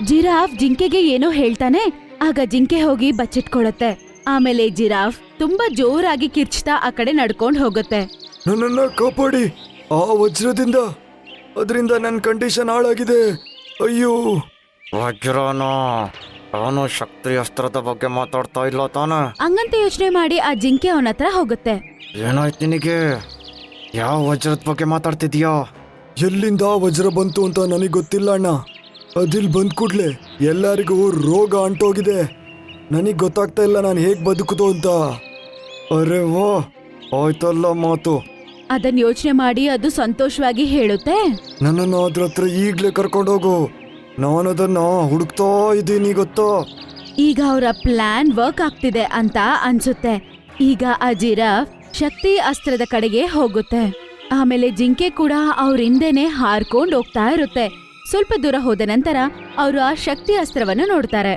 Giraffe ಜಿಂಕೆಗೆ ಏನೋ ಹೇಳ್ತಾನೆ. ಆಗ ಜಿಂಕೆ ಹೋಗಿ ಬಚ್ಚಿಟ್ಕೊಳತ್ತೆ. ಆಮೇಲೆ ಜಿರಾಫ್ ತುಂಬಾ ಜೋರಾಗಿ ಕಿರ್ಚ್ತಾ ಆ ಕಡೆ ನಡ್ಕೊಂಡ್ ಹೋಗುತ್ತೆ. ನನ್ನನ್ನ ಕಾಪಾಡಿ, ಆ ವಜ್ರದಿಂದ, ಅದರಿಂದ ನನ್ನ ಕಂಡೀಷನ್ ಹಾಳಾಗಿದೆ. ಅಯ್ಯೋ, ವಜ್ರನೋ? ಅವನು ಶಕ್ತಿ ಅಸ್ತ್ರದ ಬಗ್ಗೆ ಮಾತಾಡ್ತಾ ಇಲ್ಲ ತಾನೆ? ಹಂಗಂತ ಯೋಚನೆ ಮಾಡಿ ಆ ಜಿಂಕೆ ಅವನ ಹತ್ರ ಹೋಗುತ್ತೆ. ಏನಾಯ್ತು ನಿನಗೆ? ಯಾವ ವಜ್ರದ ಬಗ್ಗೆ ಮಾತಾಡ್ತಿದ್ಯಾ? ಎಲ್ಲಿಂದ ವಜ್ರ ಬಂತು ಅಂತ ನನಗೆ ಗೊತ್ತಿಲ್ಲ ಅಣ್ಣ. ಅದಿಲ್ ಬಂದ್ ಕೂಡ್ಲೆ ಎಲ್ಲರಿಗೂ ರೋಗ ಅಂಟೋಗಿದೆ. ನನಗೆ ಗೊತ್ತಾಗ್ತಾ ಇಲ್ಲ ನಾನು ಹೇಗ್ ಬದುಕುದು ಅಂತ. ಅರೆ ವಾ, ಆಯ್ತಲ್ಲ ಮಾತು. ಅದನ್ ಯೋಚನೆ ಮಾಡಿ ಅದು ಸಂತೋಷವಾಗಿ ಹೇಳುತ್ತೆ. ನನ್ನನ್ನು ಅದ್ರ ಹತ್ರ ಈಗ್ಲೇ ಕರ್ಕೊಂಡೋಗು, ನಾನು ಅದನ್ನ ಹುಡುಕ್ತಾ ಇದ್ದೀನಿ ಗೊತ್ತಾ. ಈಗ ಅವರ ಪ್ಲಾನ್ ವರ್ಕ್ ಆಗ್ತಿದೆ ಅಂತ ಅನ್ಸುತ್ತೆ. ಈಗ ಆ ಜಿರಾಫ್ ಶಕ್ತಿ ಅಸ್ತ್ರದ ಕಡೆಗೆ ಹೋಗುತ್ತೆ. ಆಮೇಲೆ ಜಿಂಕೆ ಕೂಡ ಅವ್ರ ಹಿಂದೆನೆ ಹಾರ್ಕೊಂಡ್ ಹೋಗ್ತಾ ಇರುತ್ತೆ. ಸ್ವಲ್ಪ ದೂರ ಹೋದ ನಂತರ ಅವರು ಆ ಶಕ್ತಿ ಅಸ್ತ್ರವನ್ನು ನೋಡ್ತಾರೆ.